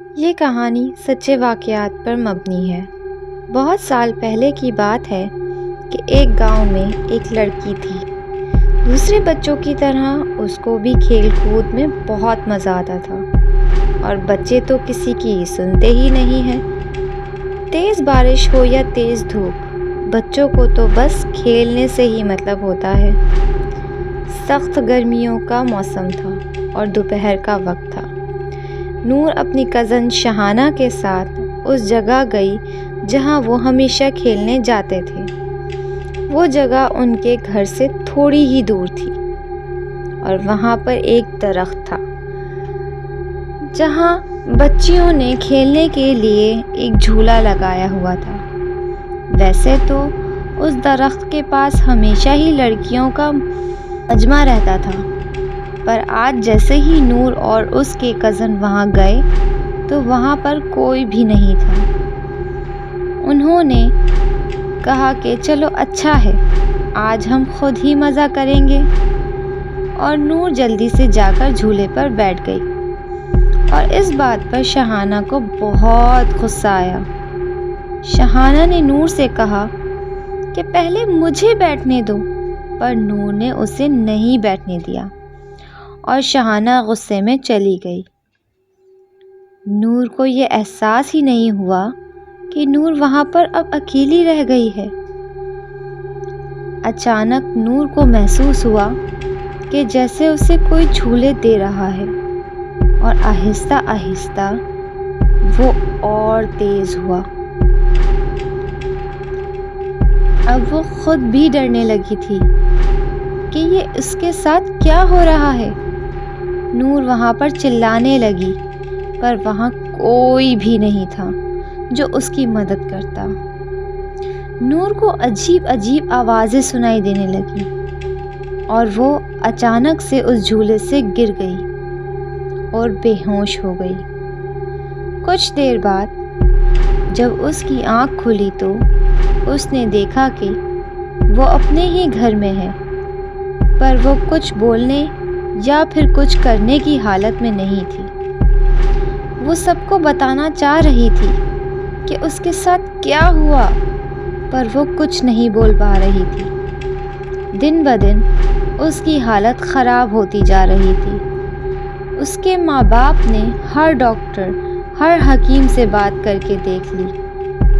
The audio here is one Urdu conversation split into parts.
یہ کہانی سچے واقعات پر مبنی ہے۔ بہت سال پہلے کی بات ہے کہ ایک گاؤں میں ایک لڑکی تھی۔ دوسرے بچوں کی طرح اس کو بھی کھیل کود میں بہت مزہ آتا تھا، اور بچے تو کسی کی سنتے ہی نہیں ہیں۔ تیز بارش ہو یا تیز دھوپ، بچوں کو تو بس کھیلنے سے ہی مطلب ہوتا ہے۔ سخت گرمیوں کا موسم تھا اور دوپہر کا وقت تھا۔ نور اپنی کزن شہانہ کے ساتھ اس جگہ گئی جہاں وہ ہمیشہ کھیلنے جاتے تھے۔ وہ جگہ ان کے گھر سے تھوڑی ہی دور تھی، اور وہاں پر ایک درخت تھا جہاں بچیوں نے کھیلنے کے لیے ایک جھولا لگایا ہوا تھا۔ ویسے تو اس درخت کے پاس ہمیشہ ہی لڑکیوں کا مجمع رہتا تھا، پر آج جیسے ہی نور اور اس کے کزن وہاں گئے تو وہاں پر کوئی بھی نہیں تھا۔ انہوں نے کہا کہ چلو اچھا ہے، آج ہم خود ہی مزہ کریں گے، اور نور جلدی سے جا کر جھولے پر بیٹھ گئی۔ اور اس بات پر شہانہ کو بہت غصہ آیا۔ شہانہ نے نور سے کہا کہ پہلے مجھے بیٹھنے دو، پر نور نے اسے نہیں بیٹھنے دیا، اور شہانہ غصے میں چلی گئی۔ نور کو یہ احساس ہی نہیں ہوا کہ نور وہاں پر اب اکیلی رہ گئی ہے۔ اچانک نور کو محسوس ہوا کہ جیسے اسے کوئی جھولے دے رہا ہے، اور آہستہ آہستہ وہ اور تیز ہوا۔ اب وہ خود بھی ڈرنے لگی تھی کہ یہ اس کے ساتھ کیا ہو رہا ہے۔ نور وہاں پر چلانے لگی، پر وہاں کوئی بھی نہیں تھا جو اس کی مدد کرتا۔ نور کو عجیب عجیب آوازیں سنائی دینے لگی، اور وہ اچانک سے اس جھولے سے گر گئی اور بے ہوش ہو گئی۔ کچھ دیر بعد جب اس کی آنکھ کھلی تو اس نے دیکھا کہ وہ اپنے ہی گھر میں ہے، پر وہ کچھ بولنے یا پھر کچھ کرنے کی حالت میں نہیں تھی۔ وہ سب کو بتانا چاہ رہی تھی کہ اس کے ساتھ کیا ہوا، پر وہ کچھ نہیں بول پا رہی تھی۔ دن بدن اس کی حالت خراب ہوتی جا رہی تھی۔ اس کے ماں باپ نے ہر ڈاکٹر، ہر حکیم سے بات کر کے دیکھ لی،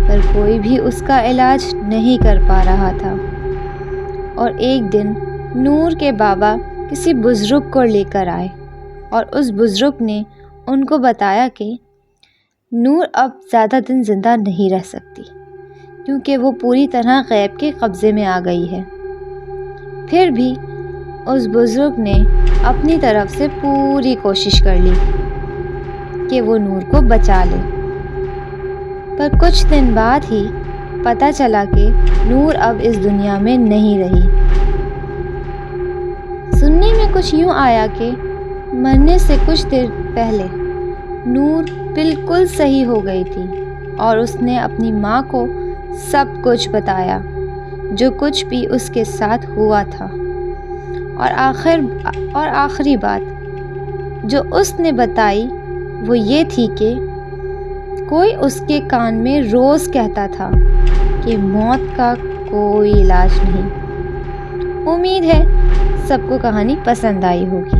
پر کوئی بھی اس کا علاج نہیں کر پا رہا تھا۔ اور ایک دن نور کے بابا کسی بزرگ کو لے کر آئے، اور اس بزرگ نے ان کو بتایا کہ نور اب زیادہ دن زندہ نہیں رہ سکتی، کیونکہ وہ پوری طرح غیب کے قبضے میں آ گئی ہے۔ پھر بھی اس بزرگ نے اپنی طرف سے پوری کوشش کر لی کہ وہ نور کو بچا لے، پر کچھ دن بعد ہی پتہ چلا کہ نور اب اس دنیا میں نہیں رہی۔ سننے میں کچھ یوں آیا کہ مرنے سے کچھ دیر پہلے نور بالکل صحیح ہو گئی تھی، اور اس نے اپنی ماں کو سب کچھ بتایا جو کچھ بھی اس کے ساتھ ہوا تھا۔ اور آخری بات جو اس نے بتائی وہ یہ تھی کہ کوئی اس کے کان میں روز کہتا تھا کہ موت کا کوئی علاج نہیں۔ امید ہے سب کو کہانی پسند آئی ہوگی۔